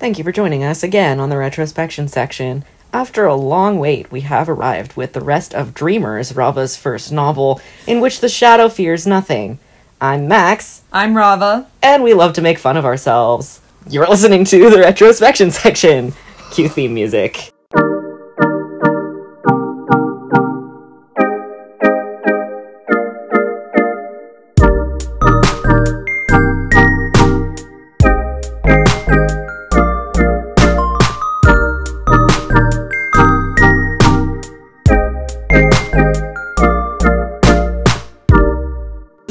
Thank you for joining us again on the Retrospection section. After a long wait, we have arrived with the rest of Dreamers, Raava's first novel, in which the shadow fears nothing. I'm Max. I'm Raava. And we love to make fun of ourselves. You're listening to the Retrospection section. Cue theme music.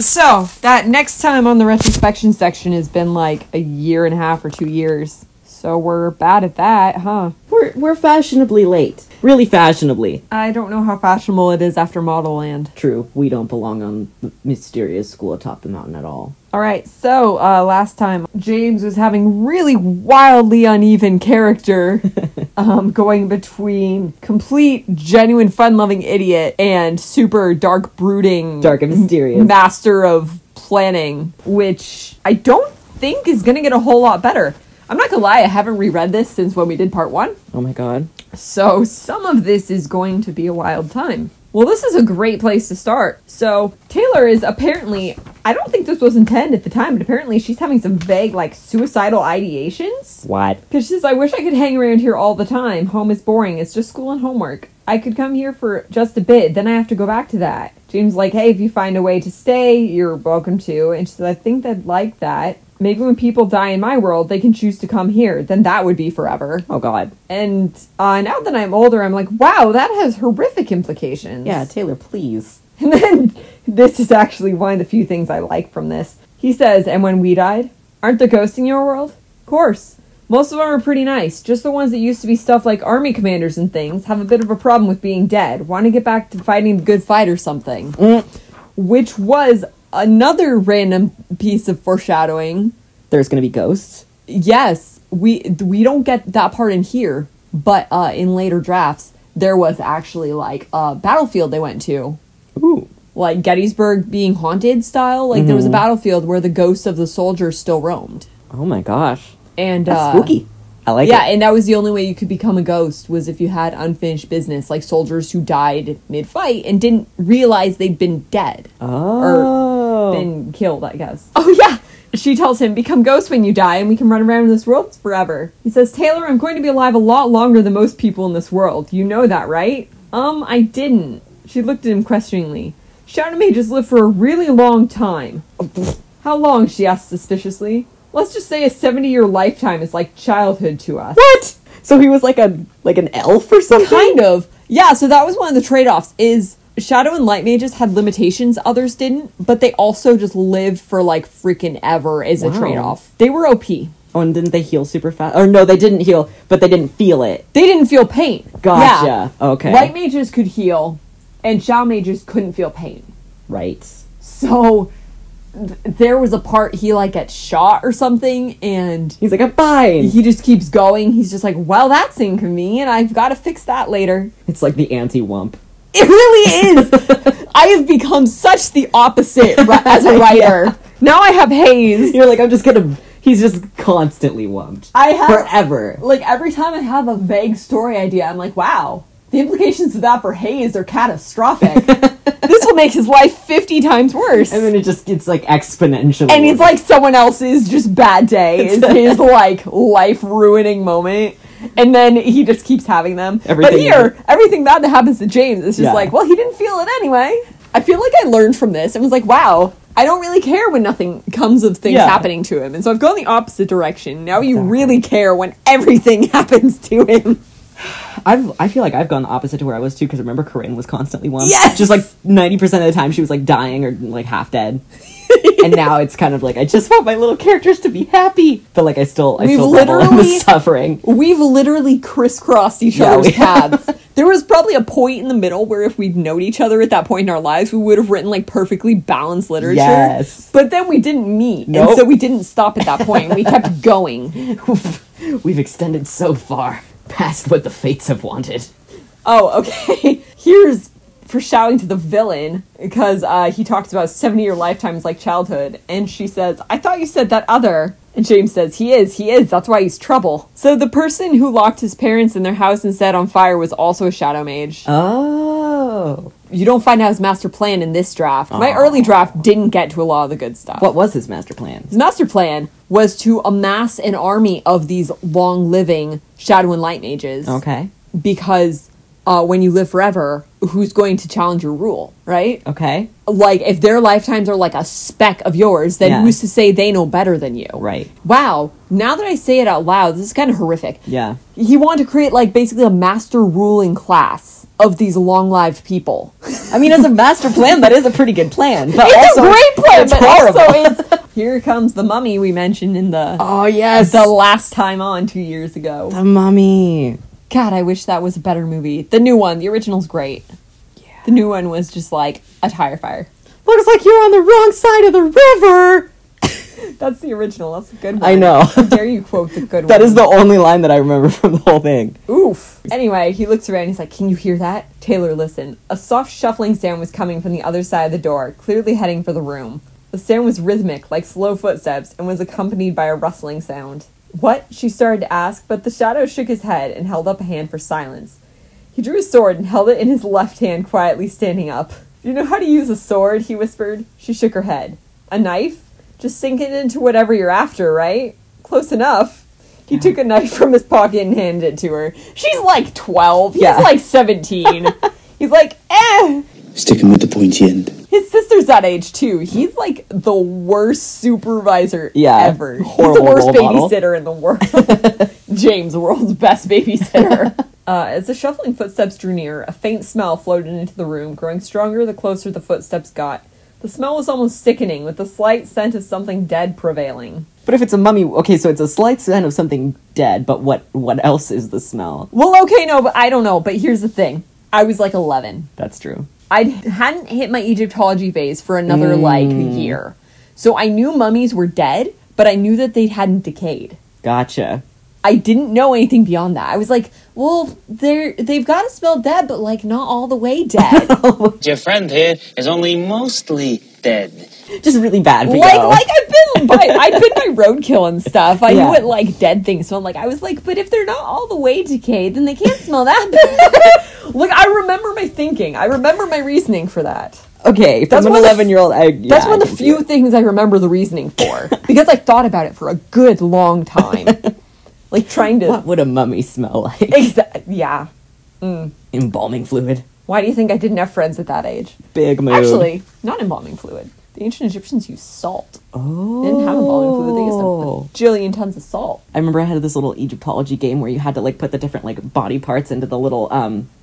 So, that next time on the Retrospection section has been like a year and a half or 2 years. So we're bad at that, huh? We're fashionably late. Really fashionably. I don't know how fashionable it is after Model Land. True, we don't belong on the mysterious school atop the mountain at all. Alright, so last time James was having really wildly uneven character going between complete, genuine, fun-loving idiot and super dark, brooding... Dark and mysterious. Master of planning, which I don't think is gonna get a whole lot better. I'm not gonna lie, I haven't reread this since when we did part 1. Oh my god. So some of this is going to be a wild time. Well, this is a great place to start. So Taylor is apparently, I don't think this was intended at the time, but apparently she's having some vague, like, suicidal ideations. What? Because she says, I wish I could hang around here all the time. Home is boring. It's just school and homework. I could come here for just a bit, then I have to go back to that. James is like, hey, if you find a way to stay, you're welcome to. And she says, I think they'd like that. Maybe when people die in my world, they can choose to come here. Then that would be forever. Oh, God. And now that I'm older, I'm like, wow, that has horrific implications. Yeah, Taylor, please. And then, this is actually one of the few things I like from this. He says, and when we died, aren't there ghosts in your world? Of course. Most of them are pretty nice. Just the ones that used to be stuff like army commanders and things have a bit of a problem with being dead. Want to get back to fighting the good fight or something. Which was... another random piece of foreshadowing. There's gonna be ghosts? Yes. We don't get that part in here, but in later drafts, there was actually, like, a battlefield they went to. Ooh. Like, Gettysburg being haunted style. Like, there was a battlefield where the ghosts of the soldiers still roamed. Oh my gosh. And, that's spooky. I like it. Yeah, and that was the only way you could become a ghost, was if you had unfinished business, like soldiers who died mid-fight and didn't realize they'd been dead. Oh. Or been killed, I guess. Oh, yeah! She tells him, become ghosts when you die, and we can run around in this world forever. He says, Taylor, I'm going to be alive a lot longer than most people in this world. You know that, right? I didn't. She looked at him questioningly. Shadow mages live for a really long time. How long? She asked suspiciously. Let's just say a 70-year lifetime is like childhood to us. What? So he was like an elf or something? Kind of. Yeah, so that was one of the trade-offs, is Shadow and Light mages had limitations others didn't, but they also just lived for like freaking ever as a trade-off. They were OP. Oh, and didn't they heal super fast? Or no, they didn't heal, but they didn't feel it. They didn't feel pain. Gotcha. Yeah. Okay. Light mages could heal, and Shadow mages couldn't feel pain. Right. So... there was a part he like gets shot or something, and he's like, I'm fine. He just keeps going. He's just like, well, that's inconvenient. I've got to fix that later. It's like the anti-wump. It really is. I have become such the opposite as a writer. Yeah. Now I have haze. You're like, he's just constantly wumped. Forever. Like, every time I have a vague story idea, I'm like, wow, the implications of that for Hayes are catastrophic. This will make his life 50 times worse. And then it just gets, like, exponentially and it's like someone else's just bad day is his, like, life-ruining moment. And then he just keeps having them. Everything bad that happens to James is just like, well, he didn't feel it anyway. I feel like I learned from this and was like, wow, I don't really care when nothing comes of things happening to him. And so I've gone the opposite direction. Now you really care when everything happens to him. I feel like I've gone the opposite to where I was too, because remember Corinne was constantly wumped? Yes! Just like 90% of the time she was like dying or like half dead. And now it's kind of like, I just want my little characters to be happy. But like I still revel in the suffering. We've literally crisscrossed each other's paths. There was probably a point in the middle where if we'd known each other at that point in our lives, we would have written like perfectly balanced literature. Yes. But then we didn't meet. Nope. And so we didn't stop at that point. We kept going. We've extended so far past what the fates have wanted. Oh, okay. Here's foreshadowing to the villain, because he talks about 70-year lifetimes like childhood, and she says, I thought you said that other. And James says, he is, that's why he's trouble. So the person who locked his parents in their house and set on fire was also a shadow mage. Oh. You don't find out his master plan in this draft. My early draft didn't get to a lot of the good stuff. What was his master plan? His master plan was to amass an army of these long-living shadow and light mages. Okay. Because when you live forever, who's going to challenge your rule, right? Okay. Like, if their lifetimes are like a speck of yours, then who's to say they know better than you? Right. Wow. Now that I say it out loud, this is kind of horrific. Yeah. He wanted to create, like, basically a master ruling class of these long-lived people. I mean, as a master plan, that is a pretty good plan. But It's also, a great plan, it's but horrible. also it's... Here comes the mummy we mentioned in the... Oh, yes. The last time on 2 years ago. The mummy. God, I wish that was a better movie. The new one, the original's great. Yeah. The new one was just like a tire fire. Looks like you're on the wrong side of the river. That's the original. That's a good one. I know. How dare you quote the good one? That is the only line that I remember from the whole thing. Oof. Anyway, he looks around and he's like, can you hear that? Taylor listened. A soft shuffling sound was coming from the other side of the door, clearly heading for the room. The sound was rhythmic, like slow footsteps, and was accompanied by a rustling sound. What? She started to ask, but the shadow shook his head and held up a hand for silence. He drew his sword and held it in his left hand, quietly standing up. Do you know how to use a sword? He whispered. She shook her head. A knife? Just sink it into whatever you're after, right? Close enough. He took a knife from his pocket and handed it to her. She's like 12. He's like 17. He's like, Stick him with the pointy end. His sister's that age, too. He's like the worst supervisor ever. Horrible He's the worst role model. babysitter in the world. James, the world's best babysitter. As the shuffling footsteps drew near, a faint smell floated into the room, growing stronger the closer the footsteps got. The smell was almost sickening, with the slight scent of something dead prevailing. But if it's a mummy, okay, so it's a slight scent of something dead, but what else is the smell? Well, okay, no, but I don't know. But here's the thing. I was like 11. That's true. I hadn't hit my Egyptology phase for another, year. So I knew mummies were dead, but I knew that they hadn't decayed. Gotcha. I didn't know anything beyond that. I was like, well, they've got to smell dead, but, like, not all the way dead. Your friend here is only mostly dead. Just really bad. Like I've been by roadkill and stuff. I knew what, like, dead things smelled like. I was like, but if they're not all the way decayed, then they can't smell that bad. Like, I remember my thinking. I remember my reasoning for that. Okay, from an 11-year-old, that's one of the few things I remember the reasoning for. Because I thought about it for a good long time. Like, trying to... What would a mummy smell like? Yeah. Embalming fluid. Why do you think I didn't have friends at that age? Big move. Actually, not embalming fluid. The ancient Egyptians used salt. Oh. They didn't have embalming fluid. They used a jillion tons of salt. I remember I had this little Egyptology game where you had to, like, put the different, like, body parts into the little,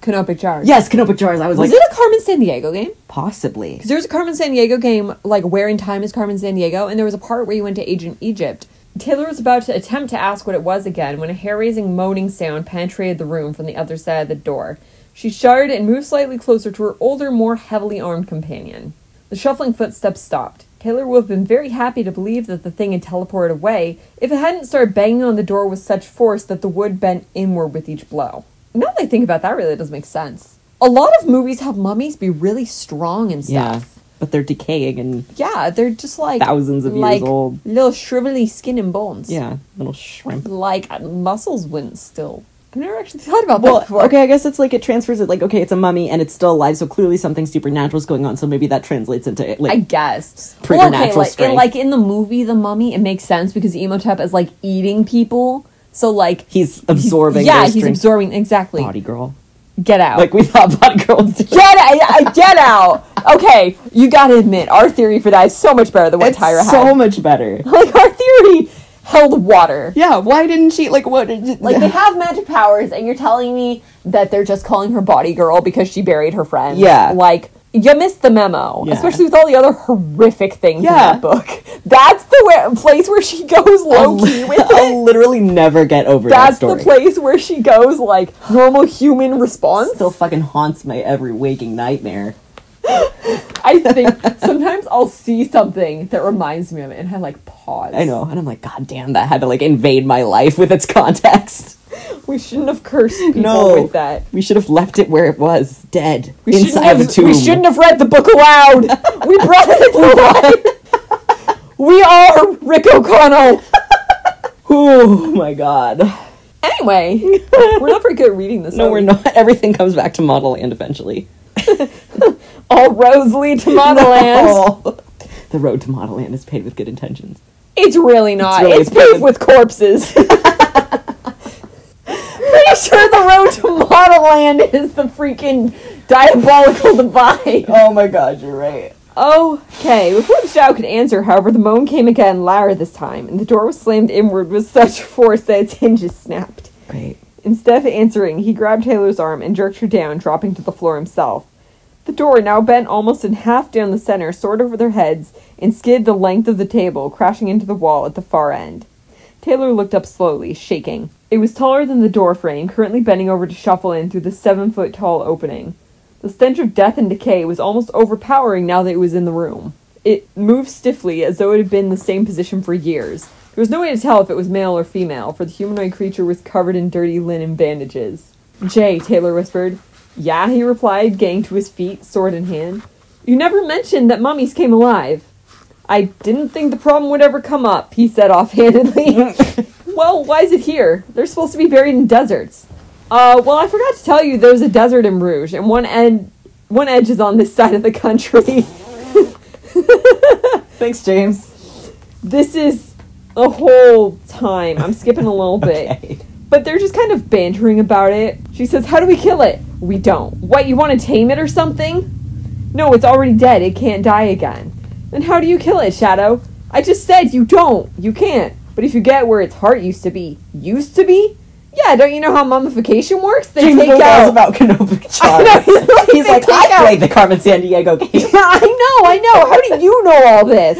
Canopic jars. Yes, canopic jars. I was like... Was it a Carmen Sandiego game? Possibly. Because there was a Carmen Sandiego game, like, Where in Time is Carmen Sandiego, and there was a part where you went to ancient Egypt. Taylor was about to attempt to ask what it was again when a hair-raising moaning sound penetrated the room from the other side of the door. She shuddered and moved slightly closer to her older, more heavily armed companion. The shuffling footsteps stopped. Taylor would have been very happy to believe that the thing had teleported away if it hadn't started banging on the door with such force that the wood bent inward with each blow. Now that I think about that, really does make sense. A lot of movies have mummies be really strong and stuff. Yeah, but they're decaying and... Yeah, they're just like... thousands of years old. Little shrivelly skin and bones. Yeah, little shrimp. Like, muscles wouldn't still... I've never actually thought about that before. Okay, I guess it's like it transfers it, like, okay, it's a mummy and it's still alive, so clearly something supernatural is going on, so maybe that translates into, like... I guess. Preternatural strength. In the movie The Mummy, it makes sense because Imhotep is, like, eating people, so, like... He's absorbing he's absorbing, exactly. Body girl. Get out. Like we thought body girls did. Get out! Okay, you gotta admit, our theory for that is so much better than what Tyra had. So much better. Like, our theory held water. Yeah, why didn't she, like, what... Like, they have magic powers, and you're telling me that they're just calling her body girl because she buried her friend. Yeah. Like, you missed the memo. Yeah. Especially with all the other horrific things in that book. That's the place where she goes low-key with it. I'll literally never get over that story. That's the place where she goes, like, normal human response. Still fucking haunts my every waking nightmare. I think sometimes I'll see something that reminds me of it, and I, like, pause. I know, and I'm like, God damn, that had to, like, invade my life with its context. We shouldn't have cursed people with that. We should have left it where it was, dead, inside of a tomb. We shouldn't have read the book aloud. We brought it to life. We are Rick O'Connell. Oh my god. Anyway, we're not very good at reading this. No, we're not. Everything comes back to Model Land eventually. All roads lead to Model Land. No. The road to Model Land is paved with good intentions. It's really not. It's really paved with corpses. Pretty sure the road to Model Land is the freaking diabolical divide. Oh my god, you're right. Okay, before the shadow could answer, however, the moan came again, louder this time, and the door was slammed inward with such force that its hinges snapped. Great. Instead of answering, he grabbed Taylor's arm and jerked her down, dropping to the floor himself. The door, now bent almost in half down the center, soared over their heads and skidded the length of the table, crashing into the wall at the far end. Taylor looked up slowly, shaking. It was taller than the door frame, currently bending over to shuffle in through the 7-foot-tall opening. The stench of death and decay was almost overpowering now that it was in the room. It moved stiffly, as though it had been in the same position for years. There was no way to tell if it was male or female, for the humanoid creature was covered in dirty linen bandages. "Jay," Taylor whispered. "Yeah," he replied, getting to his feet, sword in hand. "You never mentioned that mummies came alive." "I didn't think the problem would ever come up," he said offhandedly. "Well, why is it here? They're supposed to be buried in deserts." Well, I forgot to tell you there's a desert in Rouge, and one edge is on this side of the country." Thanks, James. This is a whole time. I'm skipping a little bit. Okay. But they're just kind of bantering about it. She says, "How do we kill it?" "We don't." "What, you want to tame it or something?" "No, it's already dead. It can't die again." "Then how do you kill it, Shadow?" "I just said you don't. You can't. But if you get where its heart used to be." "Used to be?" "Yeah, don't you know how mummification works? They James take knows out..." about Canova I know, He's like, I played the Carmen Sandiego game. Yeah, I know. How do you know all this?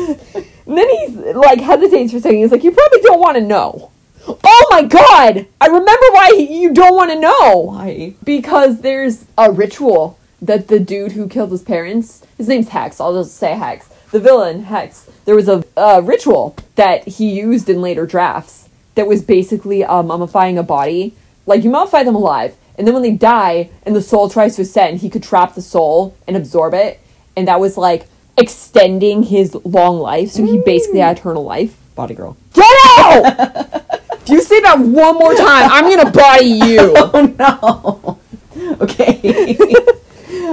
And then he's like hesitates for a second. He's like, "You probably don't want to know." "Oh my god! I remember why you don't want to know." Why? Because there's a ritual that the dude who killed his parents, his name's Hex, I'll just say Hex, the villain Hex, there was a ritual that he used in later drafts that was basically mummifying a body. Like, you mummify them alive, and then when they die and the soul tries to ascend, he could trap the soul and absorb it, and that was like extending his long life, so he basically had eternal life. Body girl. Get out! If you say that one more time, I'm gonna body you. Oh no. Okay.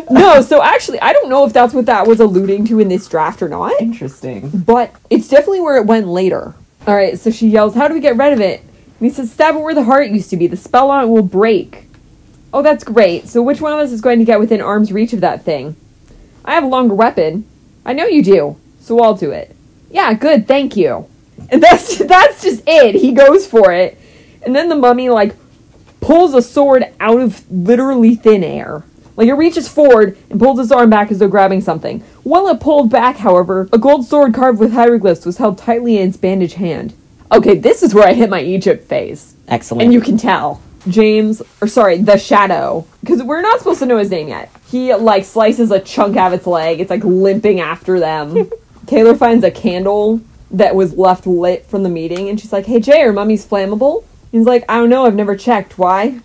No, so actually, I don't know if that's what that was alluding to in this draft or not. Interesting. But it's definitely where it went later. Alright, so she yells, "How do we get rid of it?" And he says, "Stab it where the heart used to be. The spell on it will break." "Oh, that's great. So which one of us is going to get within arm's reach of that thing?" "I have a longer weapon." "I know you do. So I'll do it." "Yeah, good, thank you." And that's just it. He goes for it. And then the mummy, like, pulls a sword out of literally thin air. Like, it reaches forward and pulls its arm back as though grabbing something. While it pulled back, however, a gold sword carved with hieroglyphs was held tightly in its bandaged hand. Okay, this is where I hit my Egypt phase. Excellent. And you can tell. The Shadow, because we're not supposed to know his name yet. He, like, slices a chunk out of its leg. It's, like, limping after them. Taylor finds a candle that was left lit from the meeting, and she's like, "Hey, Jay, are mummies flammable?" He's like, "I don't know, I've never checked. Why?"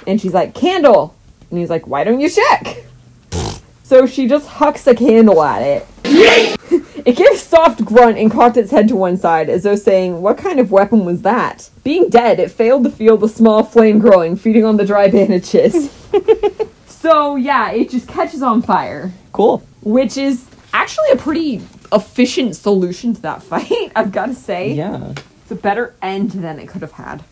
And she's like, "Candle!" And he's like, "Why don't you check?" So she just hucks a candle at it. It gave a soft grunt and cocked its head to one side, as though saying, "What kind of weapon was that?" Being dead, it failed to feel the small flame growing, feeding on the dry bandages. So, yeah, it just catches on fire. Cool. Which is actually a pretty efficient solution to that fight, I've got to say. Yeah. It's a better end than it could have had.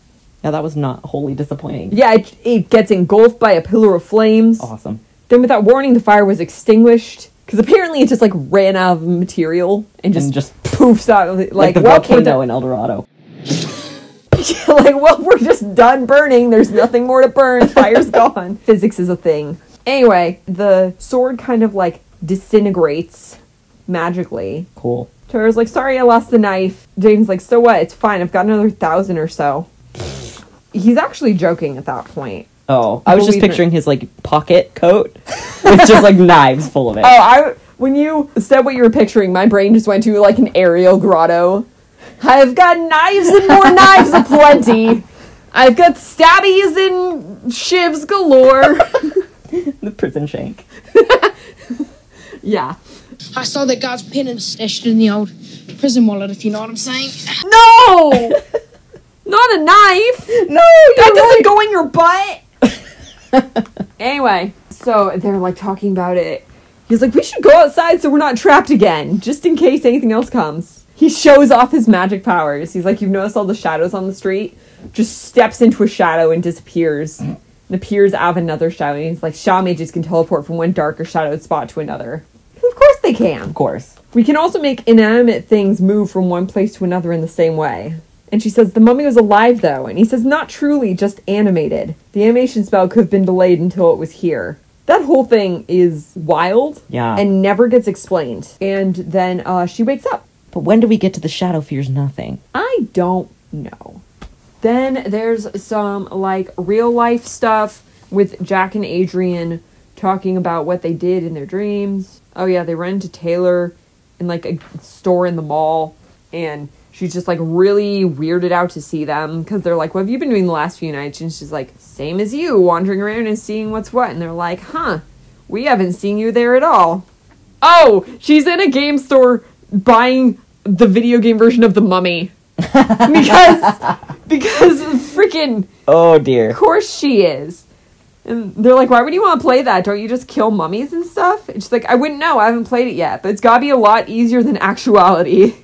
Yeah, that was not wholly disappointing. Yeah, it gets engulfed by a pillar of flames. Awesome. Then without warning, the fire was extinguished. Because apparently it just, like, ran out of material and just poofs out. Like the volcano in El Dorado. Like, well, we're just done burning. There's nothing more to burn. Fire's gone. Physics is a thing. Anyway, the sword kind of, like, disintegrates magically. Cool. Tara's like, "Sorry, I lost the knife." Jane's like, "So what? It's fine. I've got another 1,000 or so." He's actually joking at that point. Oh, I was just picturing his, like, pocket coat with just, like, knives full of it. When you said what you were picturing, my brain just went to, like, an aerial grotto. "I've got knives and more knives aplenty. I've got stabbies and shivs galore." The prison shank. Yeah. I saw that God's pin and stashed it in the old prison wallet, if you know what I'm saying. No! Not a knife! No, That doesn't go in your butt! Anyway, so they're like talking about it. He's like, we should go outside so we're not trapped again, just in case anything else comes. He shows off his magic powers. He's like, you've noticed all the shadows on the street? Just steps into a shadow and disappears. And appears out of another shadow. And he's like, shadow mages can teleport from one dark or shadowed spot to another. Of course they can. Of course. We can also make inanimate things move from one place to another in the same way. And she says, the mummy was alive, though. And he says, not truly, just animated. The animation spell could have been delayed until it was here. That whole thing is wild. Yeah. And never gets explained. And then she wakes up. But when do we get to the shadow fears nothing? I don't know. Then there's some, like, real-life stuff with Jack and Adrian talking about what they did in their dreams. Oh, yeah, they run into Taylor in, like, a store in the mall. And she's just, like, really weirded out to see them. Because they're like, what have you been doing the last few nights? And she's like, same as you, wandering around and seeing what's what. And they're like, huh, we haven't seen you there at all. Oh, she's in a game store buying the video game version of The Mummy. because freaking... Oh, dear. Of course she is. And they're like, why would you want to play that? Don't you just kill mummies and stuff? And she's like, I wouldn't know. I haven't played it yet. But it's got to be a lot easier than actuality.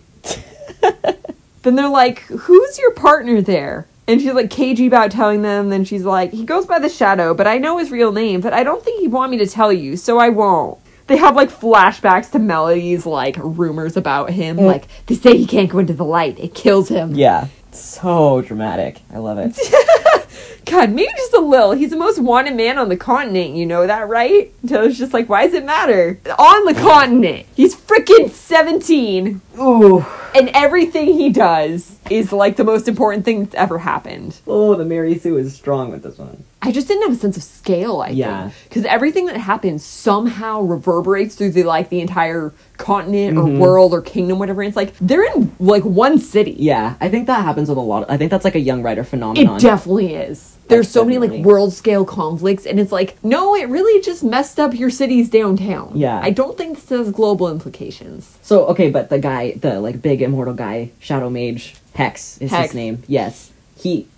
Then they're like, who's your partner there? And she's like cagey about telling them. Then she's like, he goes by the Shadow, but I know his real name. But I don't think he'd want me to tell you, so I won't. They have, like, flashbacks to Melody's, like, rumors about him. Like, they say he can't go into the light. It kills him. Yeah. So dramatic. I love it. God, maybe just a little. He's the most wanted man on the continent. You know that, right? So it's just like, why does it matter? On the continent. He's freaking 17. Ooh. And everything he does is, like, the most important thing that's ever happened. Oh, the Mary Sue is strong with this one. I just didn't have a sense of scale, I think. Because everything that happens somehow reverberates through the entire continent or world or kingdom, whatever. It's like, they're in, like, one city. Yeah, I think that happens with a lot. I think that's, like, a young writer phenomenon. It definitely is. There's so many, like, world-scale conflicts, and it's like, no, it really just messed up your city's downtown. Yeah. I don't think this has global implications. So, okay, but the guy, the, like, big immortal guy, Shadow Mage, Hex is his name. Yes.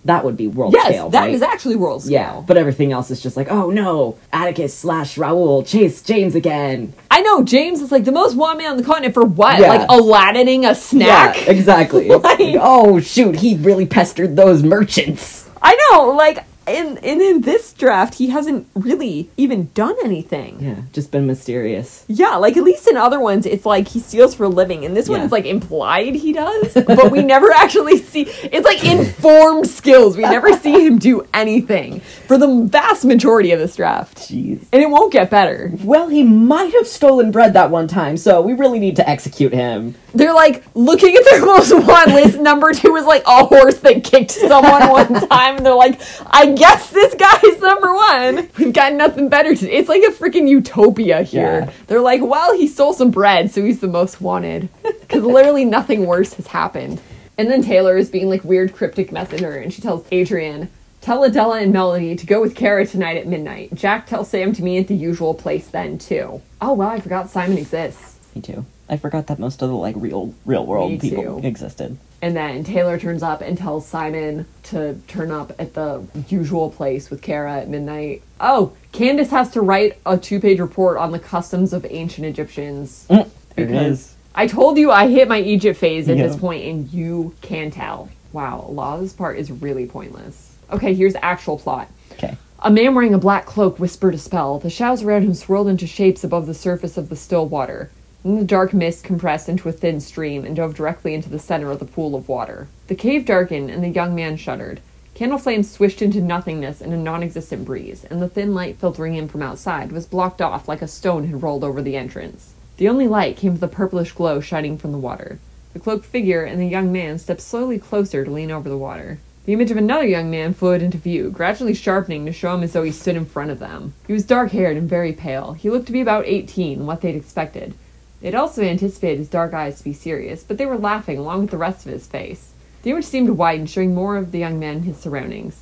That would be world scale, Yes, that right? is actually world scale. Yeah, but everything else is just like, oh no, Atticus / Raoul chase James again. I know, James is like the most wanted man on the continent for what? Yeah. Like Aladining a snack? Yeah, exactly. Like, oh shoot, he really pestered those merchants. I know, like, in this draft, he hasn't really even done anything. Yeah, just been mysterious. Yeah, like, at least in other ones, it's like he steals for a living. In this one, it's like implied he does, but we never actually see. It's like informed skills. We never see him do anything for the vast majority of this draft. Jeez. And it won't get better. Well, he might have stolen bread that one time, so we really need to execute him. They're like looking at their most wanted list. Number 2 is like a horse that kicked someone one time, and they're like, I guess this guy's number 1. We've got nothing better to do. It's like a freaking utopia here. Yeah. They're like, well, he stole some bread, so he's the most wanted. Because literally nothing worse has happened. And then Taylor is being like weird cryptic messenger, and she tells Adrian, tell Adela and Melody to go with Kara tonight at midnight. Jack tells Sam to meet at the usual place then, too. Oh, wow, I forgot Simon exists. Me too. I forgot that most of the, like, real world Me people too. existed. And then Taylor turns up and tells Simon to turn up at the usual place with Kara at midnight. Oh, Candace has to write a 2-page report on the customs of ancient Egyptians. There it is. I told you I hit my Egypt phase at this point, and you can tell. Wow, a lot of this part is really pointless. Okay, here's actual plot. Okay. A man wearing a black cloak whispered a spell. The shadows around him swirled into shapes above the surface of the still water. Then the dark mist compressed into a thin stream and dove directly into the center of the pool of water. The cave darkened, and the young man shuddered. Candle flames swished into nothingness in a non-existent breeze, and the thin light filtering in from outside was blocked off like a stone had rolled over the entrance. The only light came from the purplish glow shining from the water. The cloaked figure and the young man stepped slowly closer to lean over the water. The image of another young man floated into view, gradually sharpening to show him as though he stood in front of them. He was dark-haired and very pale. He looked to be about 18, what they'd expected. They'd also anticipated his dark eyes to be serious, but they were laughing along with the rest of his face. The image seemed to widen, showing more of the young man and his surroundings.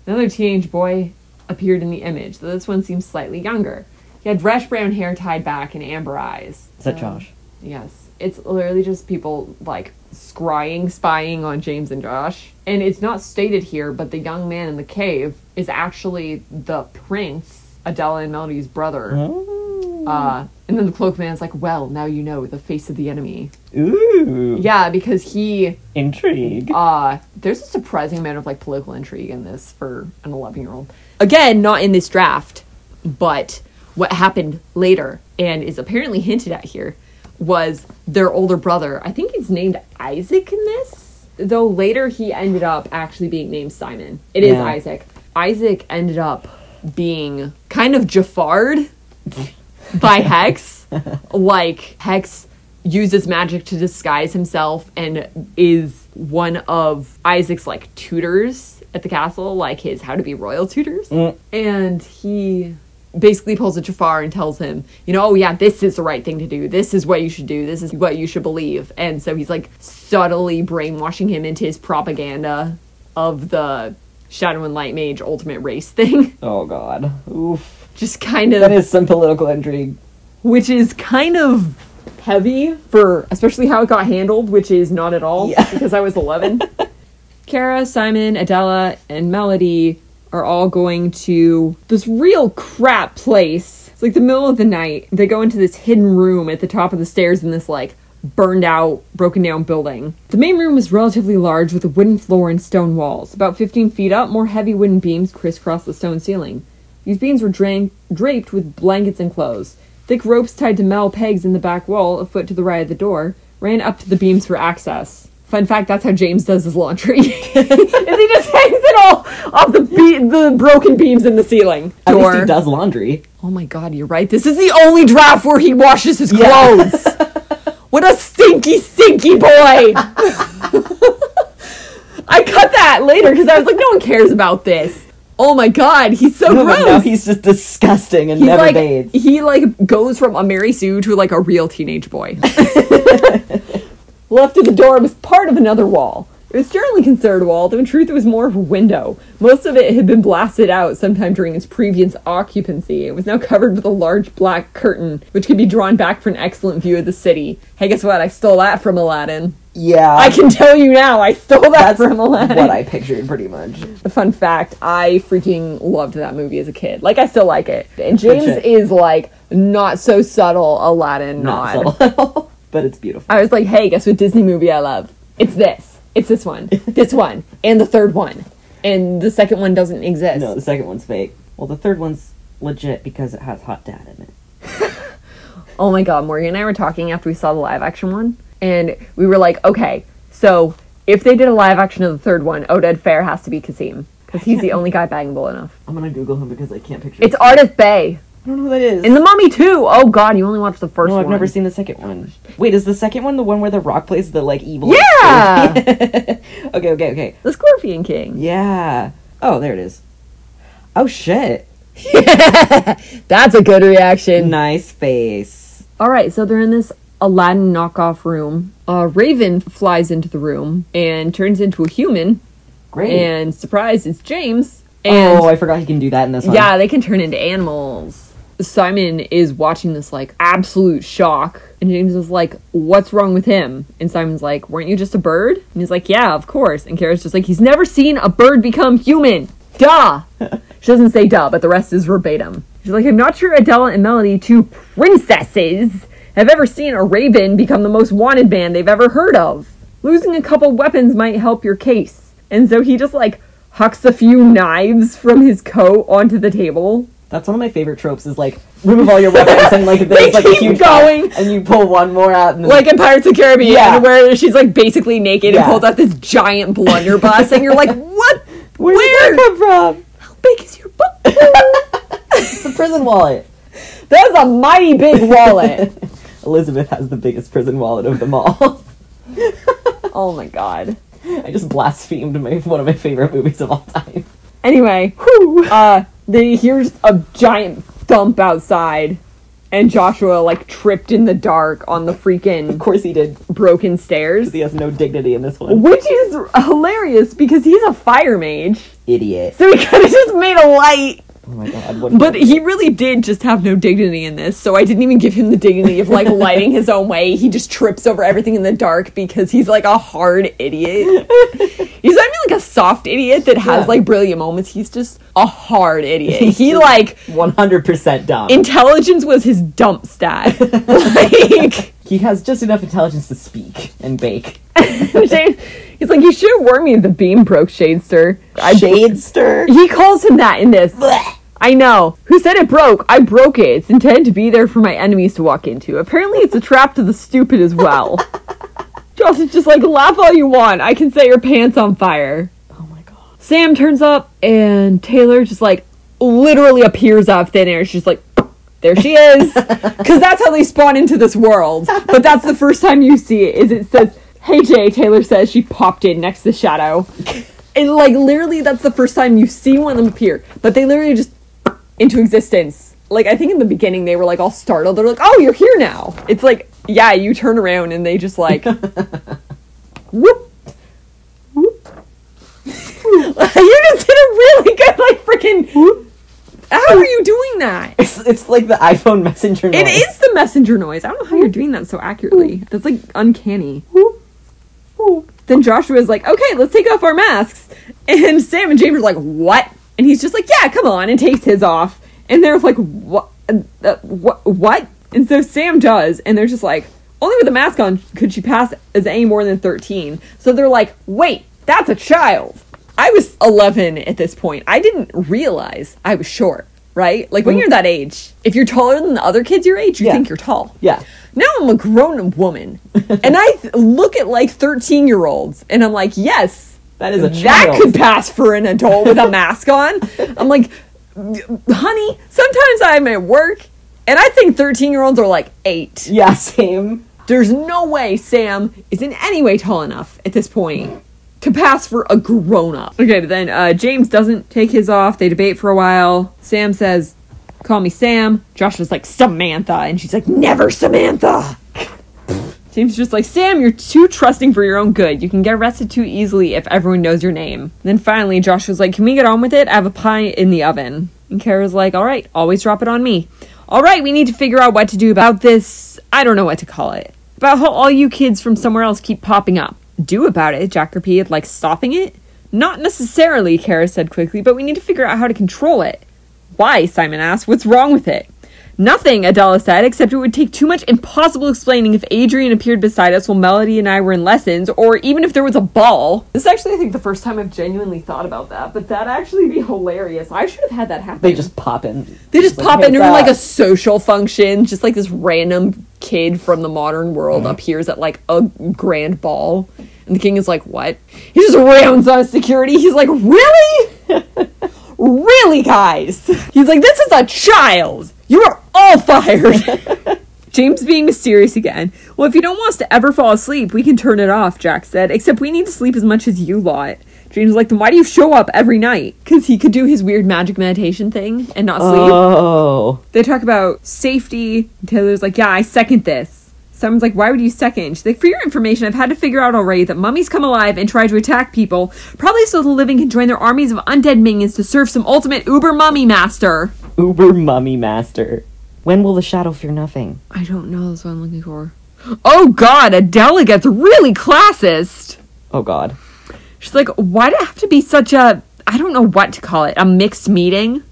Another teenage boy appeared in the image, though this one seemed slightly younger. He had reddish brown hair tied back and amber eyes. Is that Josh? Yes. It's literally just people, like, spying on James and Josh. And it's not stated here, but the young man in the cave is actually the prince, Adela and Melody's brother. And then the cloak man's like, well, now you know the face of the enemy. Ooh. Yeah, because he... Intrigue. There's a surprising amount of, like, political intrigue in this for an 11-year-old. Again, not in this draft, but what happened later, and is apparently hinted at here, was their older brother. I think he's named Isaac in this, though later he ended up actually being named Simon. It is Isaac. Isaac ended up being kind of Jafar'd by Hex. Like, Hex uses magic to disguise himself and is one of Isaac's, like, tutors at the castle, like his how to be royal tutors. And he basically pulls a Jafar and tells him, you know, oh yeah, this is the right thing to do. This is what you should do. This is what you should believe. And so he's, like, subtly brainwashing him into his propaganda of the Shadow and Light Mage ultimate race thing. Oh, God. Oof. Just kind of... That is some political intrigue. Which is kind of heavy for, especially how it got handled, which is not at all, because I was 11. Kara, Simon, Adela, and Melody are all going to this real crap place. It's like the middle of the night. They go into this hidden room at the top of the stairs in this, like, burned out, broken down building. The main room is relatively large with a wooden floor and stone walls. About 15 feet up, more heavy wooden beams crisscross the stone ceiling. These beams were draped with blankets and clothes. Thick ropes tied to metal pegs in the back wall, a foot to the right of the door, ran up to the beams for access. Fun fact, that's how James does his laundry. Is he just hangs it all off the broken beams in the ceiling. At least he does laundry. Oh my God, you're right. This is the only draft where he washes his clothes. What a stinky, stinky boy. I cut that later because I was like, no one cares about this. Oh my God, he's so gross. No, he's just disgusting and never like, bathes. He, like, goes from a Mary Sue to, like, a real teenage boy. Left of the door was part of another wall. It was generally considered a wall, though in truth it was more of a window. Most of it had been blasted out sometime during its previous occupancy. It was now covered with a large black curtain, which could be drawn back for an excellent view of the city. Hey, guess what? I stole that from Aladdin. Yeah. I can tell you now, I stole that from Aladdin. What I pictured, pretty much. A fun fact, I freaking loved that movie as a kid. Like, I still like it. And James is, like, not so subtle Aladdin nod. Not subtle. But it's beautiful. I was like, hey, guess what Disney movie I love? It's this. It's this one. This one. And the third one. And the second one doesn't exist. No, the second one's fake. Well, the third one's legit because it has hot dad in it. Oh my God, Morgan and I were talking after we saw the live action one. And we were like, okay, so if they did a live action of the third one, Oded Fair has to be Kasim. Because he's the only guy bangable enough. I'm gonna Google him because I can't picture It's Ardith Bay. I don't know who that is. In The Mummy 2! Oh God, you only watched the first one. No, I've never seen the second one. Wait, is the second one the one where The Rock plays the, like, evil... Yeah! Okay. The Scorpion King. Yeah. Oh, there it is. Oh, shit. That's a good reaction. Nice face. Alright, so they're in this Aladdin knockoff room. A raven flies into the room and turns into a human. Great. And surprise, it's James. And I forgot he can do that in this one. yeah, they can turn into animals. Simon is watching this, like, absolute shock. And James is like, what's wrong with him? And Simon's like, weren't you just a bird? And he's like, yeah, of course. And Kara's just like, he's never seen a bird become human. Duh! She doesn't say duh, but the rest is verbatim. She's like, I'm not sure Adela and Melody, two princesses, have ever seen a raven become the most wanted man they've ever heard of. Losing a couple weapons might help your case. And so he just, like, hucks a few knives from his coat onto the table. That's one of my favorite tropes is, like, remove all your weapons and, like, there's, like, a huge going cut, and you pull one more out. And then... Like in Pirates of the Caribbean, where she's, like, basically naked and Yeah. pulls out this giant blunderbuss, and you're like, what? Where did that come from? How big is your butt? It's the prison wallet. That's a mighty big wallet. Elizabeth has the biggest prison wallet of them all. Oh my God. I just blasphemed one of my favorite movies of all time. Anyway, they hear a giant thump outside, and Joshua, like, tripped in the dark on the freaking Of course he did. broken stairs. He has no dignity in this one. Which is hilarious because he's a fire mage. Idiot. So he could have just made a light Oh my god. But he really did just have no dignity in this, so I didn't even give him the dignity of, like, lighting his own way. He just trips over everything in the dark because he's, like, a hard idiot. He's not even, like, a soft idiot that has, like, brilliant moments. He's just a hard idiot. He, like... 100% dumb. Intelligence was his dump stat. Like... He has just enough intelligence to speak and bake. He's like, you should have warned me if the beam broke, Shadester. Shadester? He calls him that in this. Blech. I know. Who said it broke? I broke it. It's intended to be there for my enemies to walk into. Apparently it's a trap to the stupid as well. Josh is just like, laugh all you want. I can set your pants on fire. Oh my god. Sam turns up and Taylor just like literally appears out of thin air. She's like, there she is. Because that's how they spawn into this world. But that's the first time you see it, is it says, hey Jay, Taylor says. She popped in next to Shadow. And like literally that's the first time you see one of them appear. But they literally just into existence. Like I think in the beginning they were like all startled. They're like, oh, you're here now. It's like, yeah, you turn around and they just like whoop. Whoop. You just did a really good like freaking whoop. How are you doing that? It's like the iPhone messenger noise. It is the messenger noise. I don't know how you're doing that so accurately. That's like uncanny. Then Joshua's like, okay, let's take off our masks. And Sam and James are like, what? And he's just like, yeah, come on, and takes his off. And they're like, what? What? And so Sam does, and they're just like, only with a mask on could she pass as any more than 13. So they're like, wait, that's a child. I was 11 at this point. I didn't realize I was short, right? Like when you're that age, if you're taller than the other kids your age, you think you're tall. Yeah. Now I'm a grown woman, and I look at like 13-year-olds, and I'm like, yes, that is a child. That could pass for an adult with a mask on. I'm like, honey, sometimes I'm at work, and I think 13-year-olds are like 8. Yeah, same. There's no way Sam is in any way tall enough at this point to pass for a grown-up. Okay, but then James doesn't take his off. They debate for a while. Sam says, call me Sam. Josh was like, Samantha. And she's like, never Samantha. James is just like, Sam, you're too trusting for your own good. You can get arrested too easily if everyone knows your name. And then finally, Josh was like, can we get on with it? I have a pie in the oven. And Kara's like, all right, always drop it on me. All right, we need to figure out what to do about this. I don't know what to call it. About how all you kids from somewhere else keep popping up. Do about it, Jack repeated, like stopping it? Not necessarily, Kara said quickly, but we need to figure out how to control it. Why? Simon asked. What's wrong with it? Nothing, Adela said, except it would take too much impossible explaining if Adrian appeared beside us while Melody and I were in lessons, or even if there was a ball. This is actually, I think, the first time I've genuinely thought about that, but that'd actually be hilarious. I should have had that happen. They just pop in. They just pop in during, like, a social function, just like this random kid from the modern world appears at, like, a grand ball. And the king is like, what? He just rounds on security. He's like, really? Really, guys? He's like, this is a child. You are all fired. James being mysterious again. Well, if you don't want us to ever fall asleep, we can turn it off, Jack said. Except we need to sleep as much as you lot. James was like, then why do you show up every night? Because he could do his weird magic meditation thing and not sleep. Oh. They talk about safety. Taylor's like, yeah, I second this. Someone's like, why would you second? She's like, for your information, I've had to figure out already that mummies come alive and try to attack people, probably so the living can join their armies of undead minions to serve some ultimate uber mummy master. Uber mummy master. When will the shadow fear nothing? I don't know. That's what I'm looking for. Oh, God. Adela gets really classist. Oh, God. She's like, why do it have to be such a, I don't know what to call it, a mixed meeting?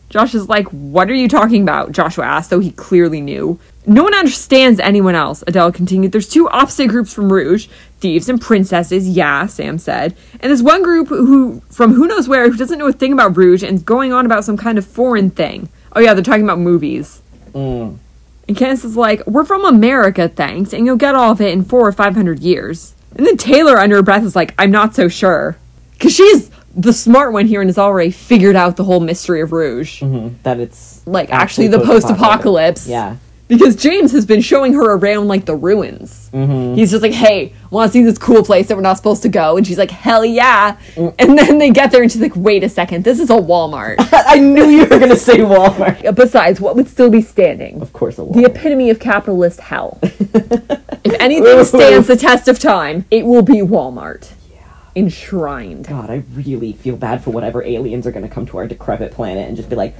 Josh is like, what are you talking about? Joshua asked, though he clearly knew. No one understands anyone else, Adele continued. There's 2 opposite groups from Rouge, thieves and princesses, yeah, Sam said. And there's one group who, from who knows where, who doesn't know a thing about Rouge and is going on about some kind of foreign thing. Oh yeah, they're talking about movies. And Candace is like, we're from America, thanks, and you'll get all of it in 400 or 500 years. And then Taylor, under her breath, is like, I'm not so sure. Because she's the smart one here and has already figured out the whole mystery of Rouge. That it's... like, actually the post-apocalypse. Yeah. Because James has been showing her around, like, the ruins. He's just like, hey, want to see this cool place that we're not supposed to go? And she's like, hell yeah. And then they get there and she's like, wait a second, this is a Walmart. I knew you were going to say Walmart. Besides, what would still be standing? Of course a Walmart. The epitome of capitalist hell. If anything stands the test of time, it will be Walmart. Yeah. enshrined. God, I really feel bad for whatever aliens are going to come to our decrepit planet and just be like...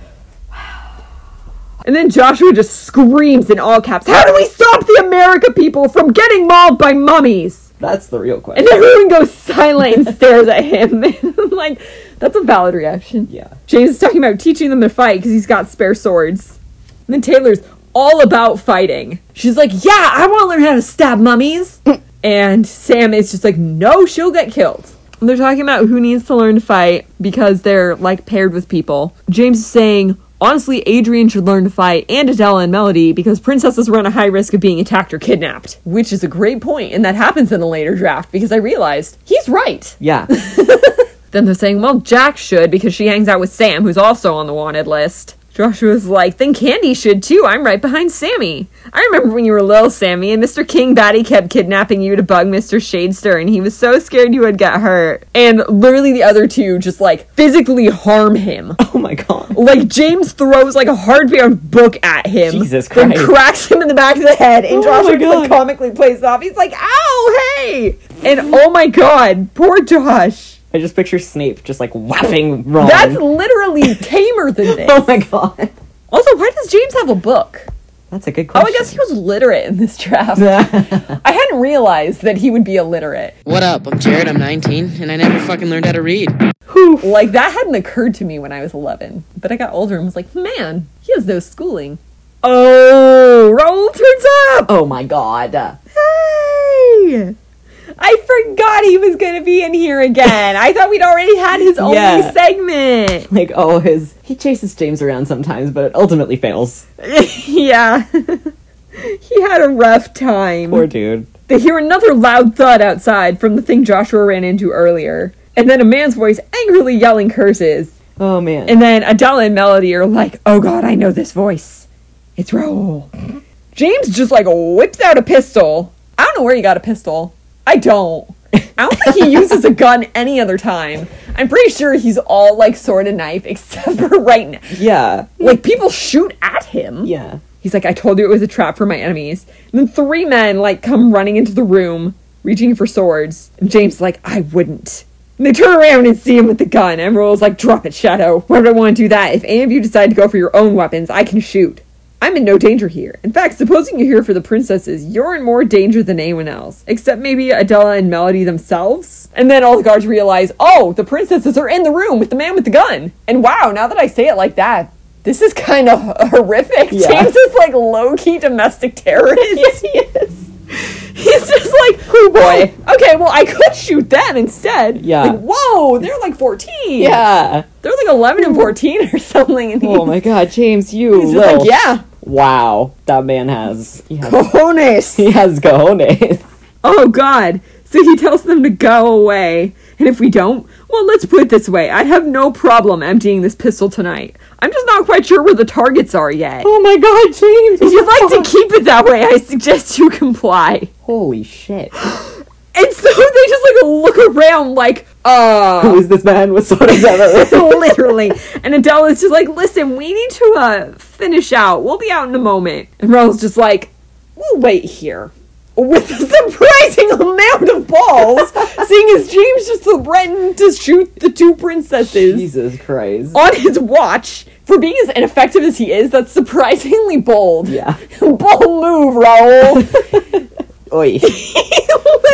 And then Joshua just screams in all caps, how do we stop the America people from getting mauled by mummies? That's the real question. And everyone goes silent and stares at him. Like, that's a valid reaction. Yeah. James is talking about teaching them to fight because he's got spare swords. And then Taylor's all about fighting. She's like, yeah, I want to learn how to stab mummies. And Sam is just like, no, she'll get killed. And they're talking about who needs to learn to fight because they're, like, paired with people. James is saying, honestly, Adrian should learn to fight, and Adela and Melody, because princesses run a high risk of being attacked or kidnapped. Which is a great point, and that happens in a later draft, because I realized he's right. Yeah. Then they're saying, well, Jack should, because she hangs out with Sam, who's also on the wanted list. Joshua's like, then Candy should too, I'm right behind Sammy. I remember when you were little, Sammy, and Mr. King Batty kept kidnapping you to bug Mr. Shadester, and he was so scared you would get hurt. And literally the other two just, like, physically harm him. Oh my god. Like, James throws, like, a hardbound book at him. Jesus Christ. And cracks him in the back of the head, and Joshua just, like, God. comically plays it off. He's like, ow, hey! And, oh my god, poor Josh. I just picture Snape just, like, whapping Ron. That's literally tamer than this. Oh my god. Also, why does James have a book? That's a good Oh, question. I guess he was literate in this draft. I hadn't realized that he would be illiterate. What up? I'm Jared, I'm 19, and I never fucking learned how to read. Like, that hadn't occurred to me when I was 11. But I got older and was like, man, he has no schooling. Oh, Raul turns up! Oh my god. Hey! I forgot he was gonna be in here again. I thought we'd already had his only Yeah. segment. Like, oh, he chases James around sometimes, but it ultimately fails. Yeah. He had a rough time. Poor dude. They hear another loud thud outside from the thing Joshua ran into earlier. And then a man's voice angrily yelling curses. Oh man. And then Adela and Melody are like, oh god, I know this voice. It's Raul. James just, like, whips out a pistol. I don't know where he got a pistol. I don't think he uses a gun any other time. I'm pretty sure he's all, like, sword and knife, except for right now. Yeah. Like, people shoot at him. Yeah. He's like, I told you it was a trap for my enemies. And then 3 men, like, come running into the room, reaching for swords. And James is like, I wouldn't. And they turn around and see him with the gun. And Raul's like, drop it, Shadow. Why would I want to do that? If any of you decide to go for your own weapons, I can shoot. I'm in no danger here. In fact, supposing you're here for the princesses, you're in more danger than anyone else. Except maybe Adela and Melody themselves. And then all the guards realize, oh, the princesses are in the room with the man with the gun. And wow, now that I say it like that, this is kind of horrific. Yeah. James is like low-key domestic terrorist. Yes, he is. He's just like, oh boy. Okay, well, I could shoot them instead. Yeah. Like, whoa, they're like 14. Yeah. They're like 11 and 14 or something. And Oh my god, James, you he's just little... like, yeah. Wow. That man has... He has cojones. Oh god. So he tells them to go away. And if we don't, well, let's put it this way. I'd have no problem emptying this pistol tonight. I'm just not quite sure where the targets are yet. Oh my god, James. If you'd like to keep it that way, I suggest you comply. Holy shit. And so they just, like, look around like, Who is this man with sword and dagger? literally. And Adela's just like, listen, we need to, finish out. We'll be out in a moment. And Raul's just like, we'll wait here. With a surprising amount of balls, seeing as James just threatened to shoot the 2 princesses. Jesus Christ. On his watch. For being as ineffective as he is, that's surprisingly bold. Yeah. Bold move, Raul. Oi.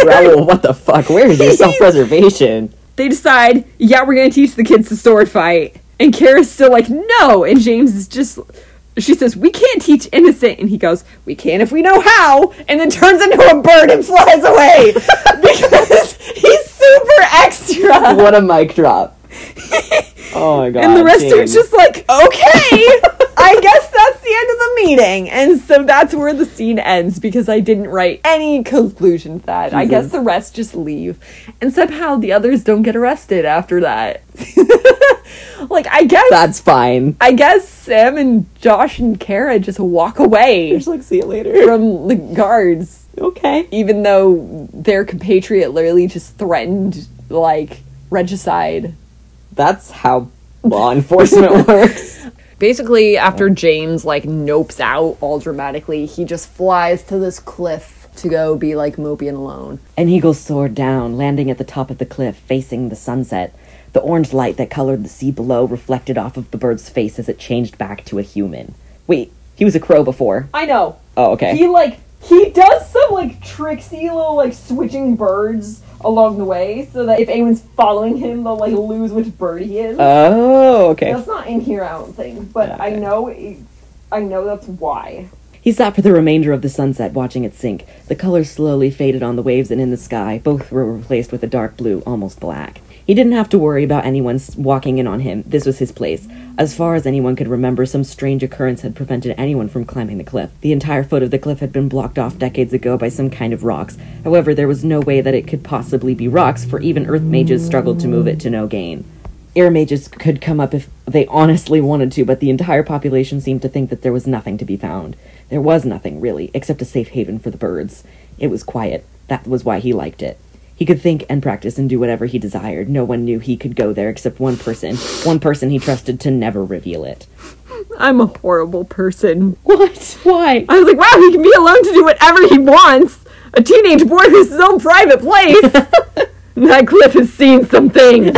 Raul, what the fuck? Where is your self-preservation? They decide, yeah, we're gonna teach the kids to sword fight. And Kara's still like, no. And James is just... She says, we can't teach innocent. And he goes, we can if we know how. And then turns into a bird and flies away. Because he's super extra. What a mic drop. Oh my god. And the rest James. are just like, okay, I guess that's the end of the meeting. And so that's where the scene ends, because I didn't write any conclusion to that. I guess the rest just leave. And somehow the others don't get arrested after that. Like, I guess... That's fine. I guess Sam and Josh and Kara just walk away Just like, see you later. from the guards. Okay. Even though their compatriot literally just threatened, like, regicide. That's how law enforcement works. Basically, after James, like, nopes out all dramatically, he just flies to this cliff to go be, like, mopey and alone. An eagle soared down, landing at the top of the cliff, facing the sunset. The orange light that colored the sea below reflected off of the bird's face as it changed back to a human. Wait, he was a crow before. I know. Oh, okay. He does some, like, tricksy little, like, switching birds along the way, so that if anyone's following him, they'll, like, lose which bird he is. Oh, okay. That's not in here, I don't think, but Okay. I know that's why. He sat for the remainder of the sunset, watching it sink. The colors slowly faded on the waves and in the sky. Both were replaced with a dark blue, almost black. He didn't have to worry about anyone walking in on him. This was his place. As far as anyone could remember, some strange occurrence had prevented anyone from climbing the cliff. The entire foot of the cliff had been blocked off decades ago by some kind of rocks. However, there was no way that it could possibly be rocks, for even earth mages struggled to move it to no gain. Air mages could come up if they honestly wanted to, but the entire population seemed to think that there was nothing to be found. There was nothing, really, except a safe haven for the birds. It was quiet. That was why he liked it. He could think and practice and do whatever he desired. No one knew he could go there except one person. One person he trusted to never reveal it. I'm a horrible person. What? Why? I was like, wow, he can be alone to do whatever he wants. A teenage boy who's his own private place. That cliff has seen some things.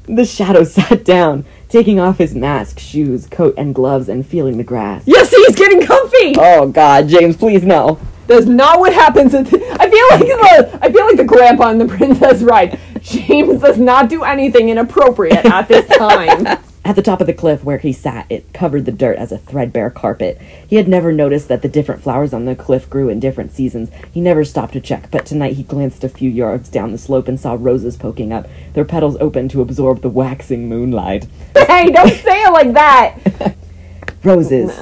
The shadow sat down, taking off his mask, shoes, coat, and gloves, and feeling the grass. Yes, he's getting comfy. Oh, God, James, please no. That's not what happens. I feel like the grandpa and the princess ride. James does not do anything inappropriate at this time. At the top of the cliff where he sat, it covered the dirt as a threadbare carpet. He had never noticed that the different flowers on the cliff grew in different seasons. He never stopped to check, but tonight he glanced a few yards down the slope and saw roses poking up, their petals open to absorb the waxing moonlight. Hey, don't say it like that! Roses.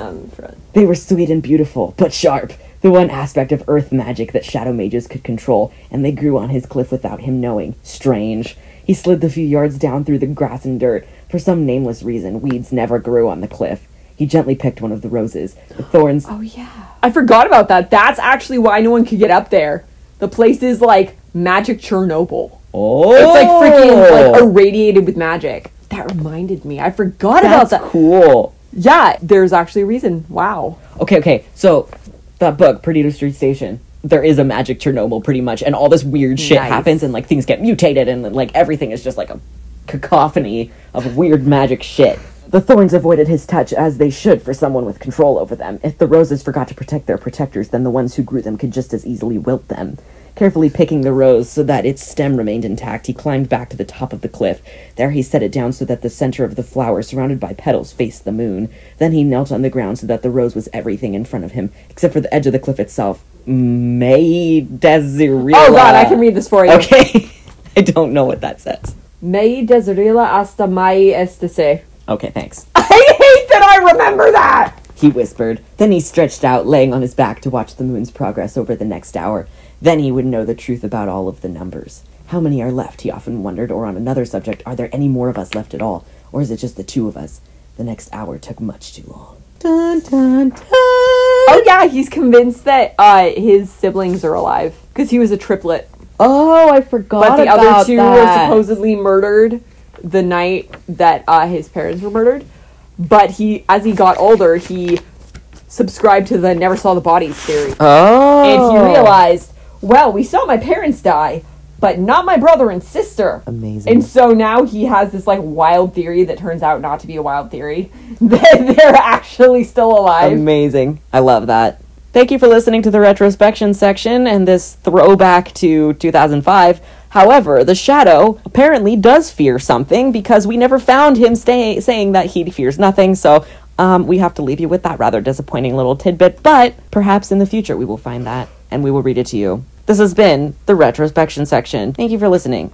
They were sweet and beautiful, but sharp. The one aspect of earth magic that shadow mages could control, and they grew on his cliff without him knowing. Strange. He slid the few yards down through the grass and dirt. For some nameless reason, weeds never grew on the cliff. He gently picked one of the roses. The thorns... Oh, yeah. I forgot about that. That's actually why no one could get up there. The place is, like, magic Chernobyl. Oh! It's, like, freaking, like, irradiated with magic. That reminded me. I forgot about that. That's cool. Yeah, there's actually a reason. Wow. Okay. So, that book, Perdido Street Station, there is a magic Chernobyl, pretty much, and all this weird shit happens, and, like, things get mutated, and, like, everything is just, like, a cacophony of weird magic shit. The thorns avoided his touch, as they should for someone with control over them. If the roses forgot to protect their protectors, then the ones who grew them could just as easily wilt them. Carefully picking the rose so that its stem remained intact, he climbed back to the top of the cliff. There he set it down so that the center of the flower, surrounded by petals, faced the moon. Then he knelt on the ground so that the rose was everything in front of him, except for the edge of the cliff itself. May Desirila. Oh god, I can read this for you. Okay. I don't know what that says. May Desirila hasta mai estese. Okay, thanks. I hate that I remember that! He whispered. Then he stretched out, laying on his back to watch the moon's progress over the next hour. Then he would know the truth about all of the numbers. How many are left, he often wondered, or on another subject, are there any more of us left at all? Or is it just the two of us? The next hour took much too long. Dun, dun, dun. Oh yeah, he's convinced that his siblings are alive. Because he was a triplet. Oh, I forgot But the about other two that. were supposedly murdered the night that his parents were murdered. But as he got older, he subscribed to the never saw the bodies theory. Oh. And he realized, well, we saw my parents die, but not my brother and sister. Amazing. And so now he has this, like, wild theory that turns out not to be a wild theory. That they're actually still alive. Amazing. I love that. Thank you for listening to the retrospection section and this throwback to 2005. However, the shadow apparently does fear something because we never found him saying that he fears nothing. So we have to leave you with that rather disappointing little tidbit. But perhaps in the future we will find that and we will read it to you. This has been the retrospection section. Thank you for listening.